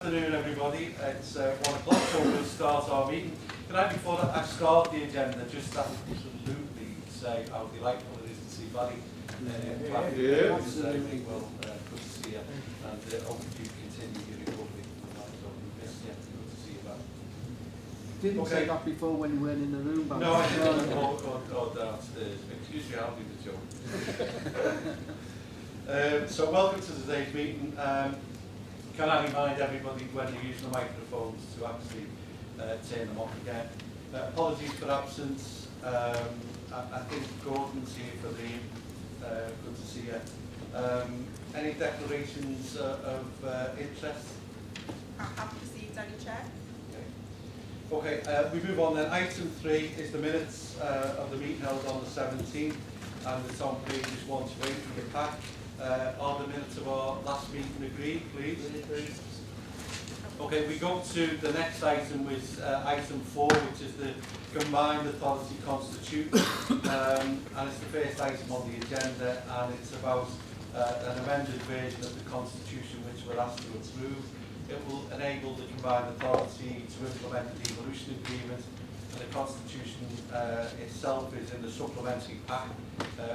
afternoon, everybody. It's 1 o'clock, so we'll start our meeting. Can I, before I start the agenda, just absolutely say how delightful it is to see Barry. Absolutely. Well, good to see you, and hope you continue your recovery. So, yes, yeah, good to see you back. Didn't say that before when you weren't in the room, but no, I didn't. Or downstairs. Excuse me, I'll do the joke. So, welcome to today's meeting. Can I remind everybody when you're using the microphones to actually turn them off again? Apologies for absence. I think Gordon's here for the good to see you. Any declarations of interest? I haven't received any, Chair. Okay, we move on then. Item 3 is the minutes of the meeting held on the 17th, and it's on pages 1 to 8 of the pack. Are the minutes of our last meeting agreed, please? Okay, we go to the next item, which is item 4, which is the combined authority constitution, and it's the first item on the agenda, and it's about an amended version of the constitution which we're asked to approve. It will enable the combined authority to implement the devolution agreement, and the constitution itself is in the supplementary pack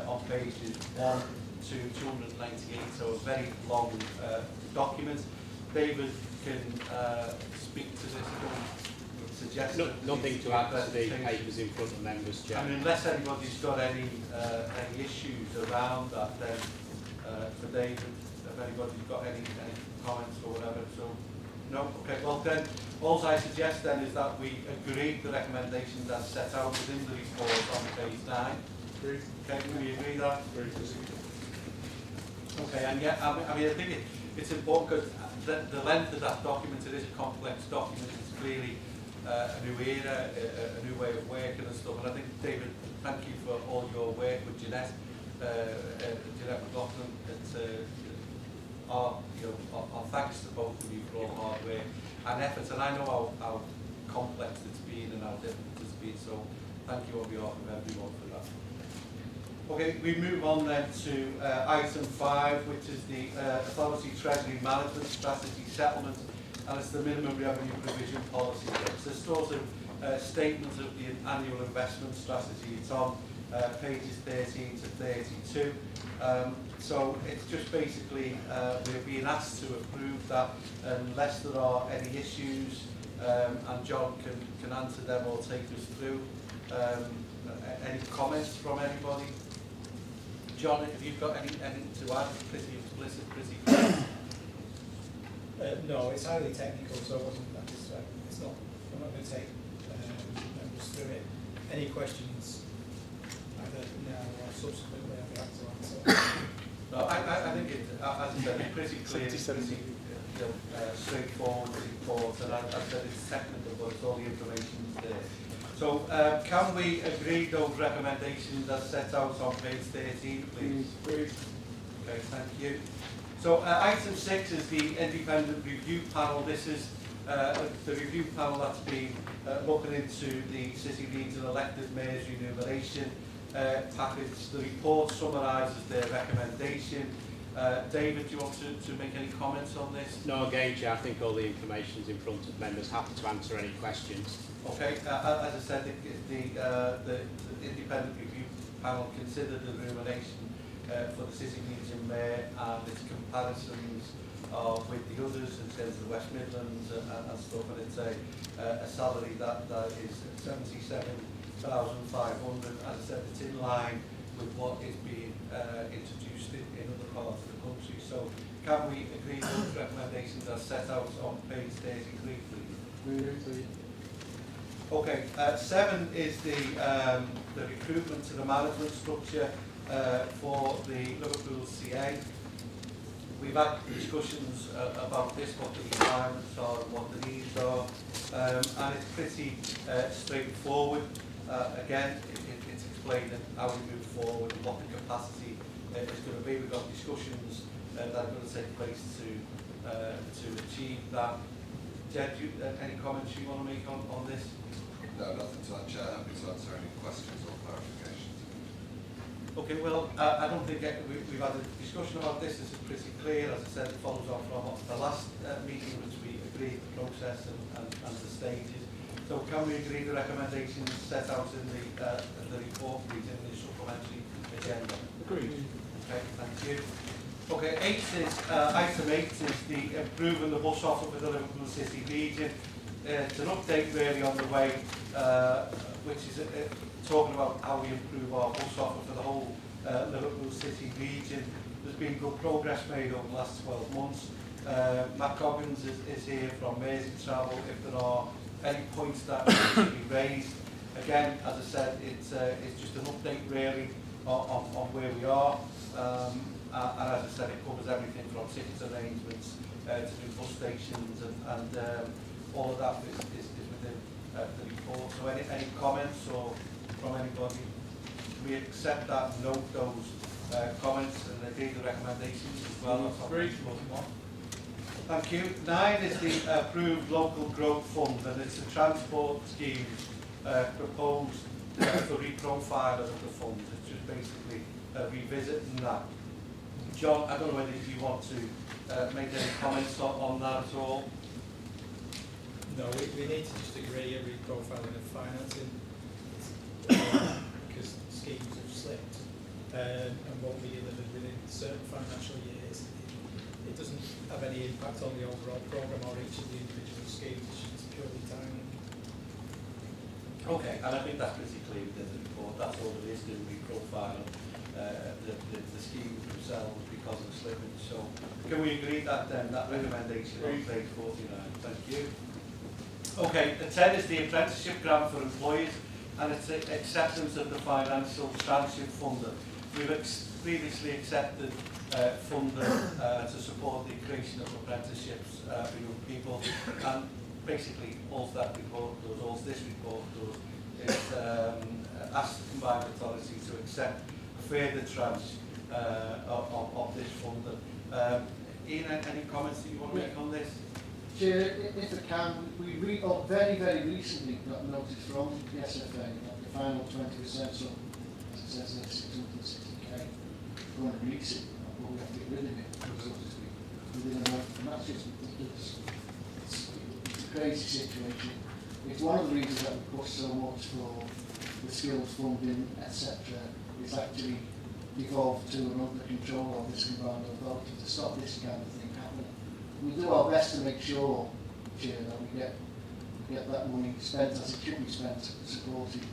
on pages 1 to 298, so a very long document. David can speak to this. I don't suggest nothing to add to the papers in front of members, Chair. And unless anybody's got any issues around that, then for David, if anybody's got any comments or whatever, so no. Okay. Well then, all I suggest then is that we agree the recommendations as set out within the report on page 9. Okay, can we agree that? Okay, and yeah, I mean, I think it's important because the length of that document, it is a complex document. It's clearly a new era, a new way of working and stuff. And I think, David, thank you for all your work with Jeanette McLaughlin. It's our thanks to both of you for all the hard work and efforts. And I know how complex it's been and how difficult it's been. So thank you on behalf of everyone for that. Okay, we move on then to item 5, which is the Authority Treasury Management Strategy Settlement, and it's the minimum revenue provision policy. It's a sort of statement of the annual investment strategy. It's on pages 13 to 32. So it's just basically we're being asked to approve that unless there are any issues, and John can answer them or take us through. Any comments from anybody? John, have you got anything to add? Pretty explicit, pretty clear. No, it's highly technical, so I wasn't. It's not. I'm not going to take members through it. Any questions, either now or subsequently, I'll be happy to answer. No, I think it, as I said, it's pretty clear, pretty straightforward report, and I said it's technical, but it's all the information there. So, can we agree those recommendations as set out on page 13, please? Okay, thank you. So, item 6 is the independent review panel. This is the review panel that's been looking into the City Leads and elected mayors remuneration package. The report summarises their recommendation. David, do you want to make any comments on this? No, again, Chair, I think all the information's in front of members. Happy to answer any questions. Okay, as I said, the independent review panel considered the remuneration for the City Legion Mayor and its comparisons with the others in terms of the West Midlands and stuff, and it's a salary that is 77,500. As I said, it's in line with what is being introduced in other parts of the country. So can we agree those recommendations as set out on page 33, please? Okay, 7 is the recruitment to the management structure for the Liverpool CA. We've had discussions about this, what the requirements are and what the needs are, and it's pretty straightforward. Again, it's explaining how we move forward and what the capacity is going to be. We've got discussions that are going to take place to achieve that. Jed, any comments you want to make on this? No, nothing to that, Chair. Happy to answer any questions or clarifications. Okay, well, I don't think we've had a discussion about this. This is pretty clear. As I said, it follows on from the last meeting which we through the process and the stages. So can we agree the recommendations set out in the report, please, in the supplementary agenda? Agreed. Okay, thank you. Okay, item 8 is the improving the bus offer for the Liverpool City region. It's an update really on the way, which is talking about how we improve our bus offer for the whole Liverpool City region. There's been good progress made over the last 12 months. Matt Coggins is here from Mersey Travel. If there are any points that need to be raised, again, as I said, it's just an update really on where we are. And as I said, it covers everything from ticket arrangements to do bus stations and all of that is within the report. So any comments or from anybody? We accept that, note those comments and agree the recommendations as well. Great. Thank you. 9 is the approved local growth fund, and it's a transport scheme proposed for reprofiling of the fund. It's just basically revisiting that. John, I don't know whether you want to make any comments on that at all. No, we need to just agree a reprofiling of financing because schemes have slipped and won't be delivered within certain financial years. It doesn't have any impact on the overall programme or each of the individual schemes, it's purely timing. Okay, and I think that's pretty clear within the report. That's all there is to reprofile the schemes themselves because of the slippage. So can we agree that then, that recommendation on page 49? Thank you. Okay, the 10 is the apprenticeship grant for employees and it's acceptance of the financial hardship funder. We've previously accepted funding to support the creation of apprenticeships for young people, and basically all that report does, all this report does, is ask the combined authority to accept a further tranche of this funding. Ian, any comments that you want to make on this? Chair, if I can, we very, very recently got notice from the SFA that the final 20%, so as it says there, 660k, we're going to release it, but we have to get rid of it because obviously within a month, and that's just ridiculous. It's a crazy situation. It's one of the reasons that we push so much for the skills funding, etc. It's actually devolved to and under control of this combined authority to stop this kind of thing happening. We do our best to make sure, Chair, that we get that money spent as it should be spent, supporting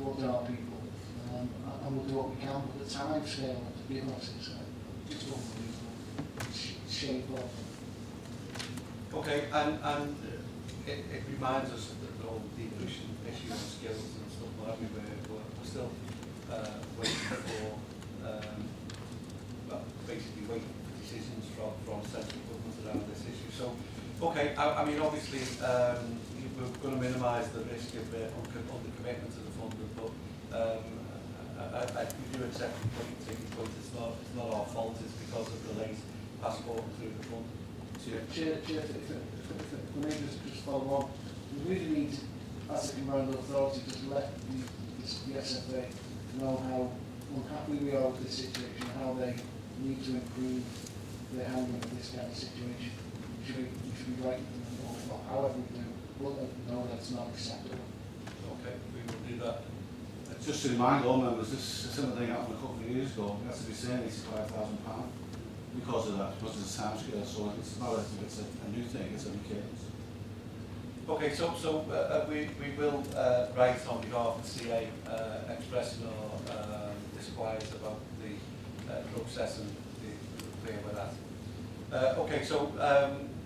our people, and we'll do what we can. But the time scale, to be honest, is just unbelievable. It's shameful. Okay, and it reminds us that the whole devolution issue and skills and stuff like everywhere, we're still waiting for, basically waiting for decisions from central government around this issue. So, okay, I mean, obviously, we're going to minimise the risk of under-commitment to the funding, but I do accept the point. It's not our fault, it's because of the late passport through the fund. Chair, if I may just follow on, we really need, as a combined authority, to let the SFA know how unhappy we are with this situation, how they need to improve their handling of this kind of situation. We should be writing them, or however we do, we'll let them know that it's not acceptable. Okay, we will do that. Just to remind all members, this similar thing happened a couple of years ago. We had to be saying £85,000 because of that, because of the time scale. So it's not as if it's a new thing, it's a new case. Okay, so we will write on behalf of the CA expressing our disquiet about the process and the clear with that. Okay, so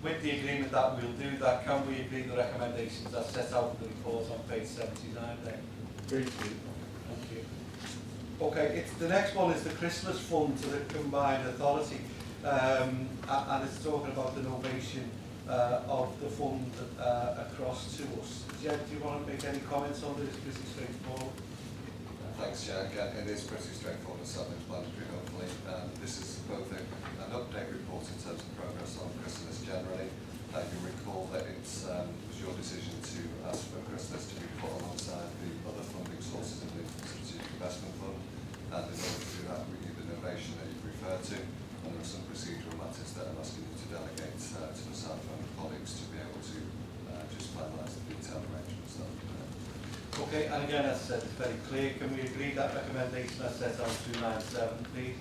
with the agreement that we'll do that, can we agree the recommendations as set out in the report on page 79 then? Great. Thank you. Okay, the next one is the Christmas fund to the combined authority, and it's talking about the novation of the fund across to us. Jed, do you want to make any comments on this? Pretty straightforward. Thanks, Chair. Again, it is pretty straightforward and self-explanatory, hopefully. This is both an update report in terms of progress on Christmas generally. You recall that it was your decision to ask for Christmas to be put alongside the other funding sources in the Strategic Investment Fund, and in order to do that, we need the innovation that you've referred to, and there are some procedural matters that I'm asking you to delegate to myself and my colleagues weeks to be able to just finalise the detailed arrangements. Okay, and again, as I said, it's very clear. Can we agree that recommendation as set on 297, please?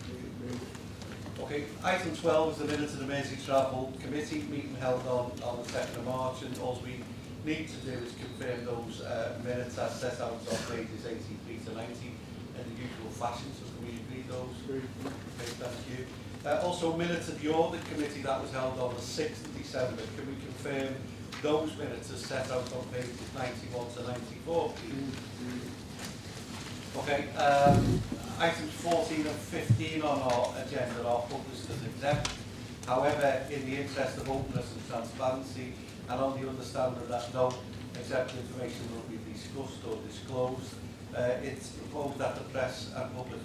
Okay, item 12 is the minutes of the Mersey-Trafford Committee meeting held on the 2nd of March, and all we need to do is confirm those minutes as set out on pages 83 to 90 in the usual fashion. So can we agree those? Okay, thank you. Also, minutes of the Audit Committee that was held on the 6th of December. Can we confirm those minutes as set out on pages 91 to 94, please? Okay, items 14 and 15 on our agenda are published as exempt. However, in the interest of openness and transparency, and on the understanding that no exempt information will be discussed or disclosed, it's proposed that the press and public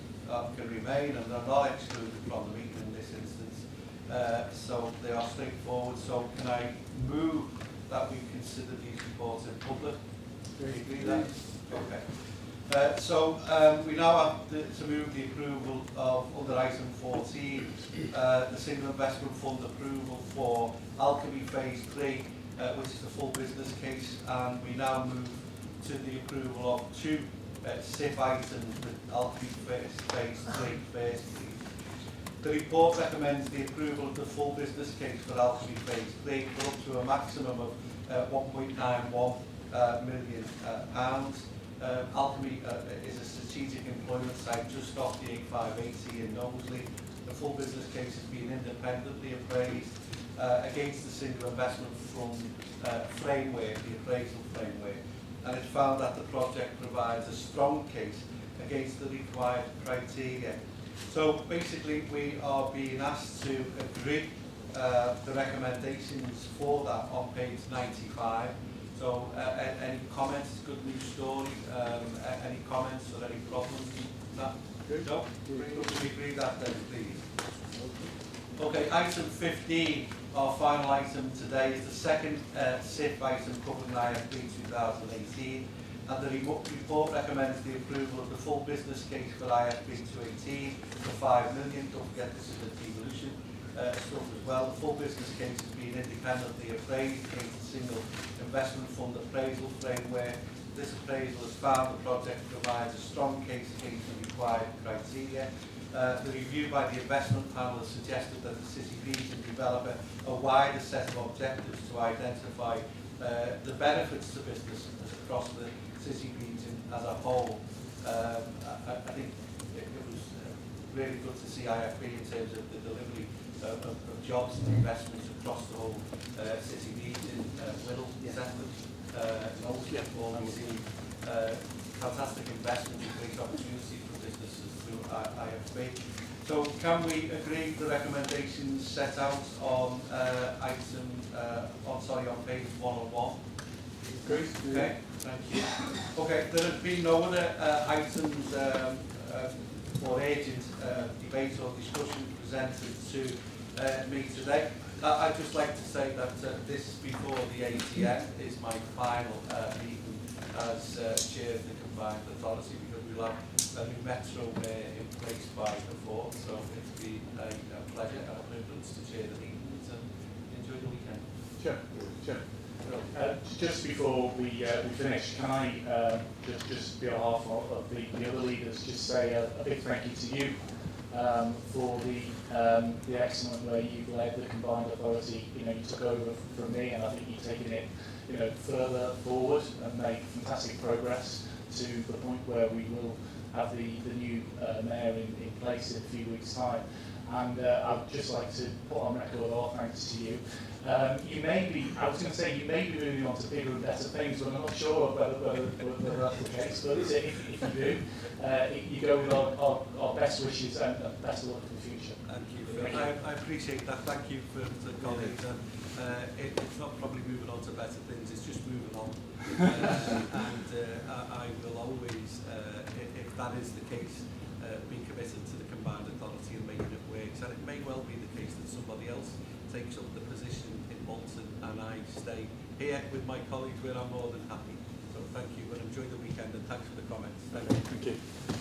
can remain and are not excluded from the meeting in this instance. So they are straightforward. So can I move that we consider these reports in public? Do you agree that? Okay. We now have to move the approval of, under item 14, the single investment fund approval for Alchemy Phase 3, which is the full business case, and we now move to the approval of two SIP items with Alchemy Phase 3 first, please. The report recommends the approval of the full business case for Alchemy Phase 3 for up to a maximum of £1.91 million. Alchemy is a strategic employment site just off the A580 in Knowsley. The full business case has been independently appraised against the single investment fund framework, the appraisal framework, and it found that the project provides a strong case against the required criteria. So basically we are being asked to agree the recommendations for that on page 95. So any comments? Good news story. Any comments or any problems with that? Good. No? Can we agree that then, please? Okay, item 15, our final item today, is the second SIP item covering IFB 2018, and the report recommends the approval of the full business case for IFB 218 for 5 million. Don't forget this is a devolution stuff as well. The full business case has been independently appraised against the single investment fund appraisal framework. This appraisal has found the project provides a strong case against the required criteria. The review by the investment panel has suggested that the city region develop a wider set of objectives to identify the benefits to business across the city region as a whole. I think it was really good to see IFB in terms of the delivery of jobs and investments across the whole city region, Whittle, Settlers, Knowsley, all we see fantastic investment and great opportunities for businesses through IFB. So can we agree the recommendations set out on on page 101? Agreed. Okay, thank you. Okay, there have been no other items or urgent debate or discussion presented to me today. I'd just like to say that this before the ATM is my final meeting as chair of the combined authority, because we'll have a new metro in place by the 4th, so it's been a pleasure and a privilege to chair the meetings, and enjoy the weekend. Sure. Just before we finish, can I just on behalf of the other leaders just say a big thank you to you for the excellent way you've led the combined authority. You took over from me, and I think you've taken it further forward and made fantastic progress to the point where we will have the new mayor in place in a few weeks' time. And I'd just like to put on record our thanks to you. You may be moving on to bigger and better things, but I'm not sure whether that's the case. But if you do, you go with our best wishes and best of luck for the future. Thank you. I appreciate that. Thank you for the colleagues. It's not probably moving on to better things, it's just moving on. I will always, if that is the case, be committed to the combined authority and making it work. And it may well be the case that somebody else takes up the position in Bolton and I stay here with my colleagues, where I'm more than happy. So thank you and enjoy the weekend, and thanks for the comments. Thank you. Thank you.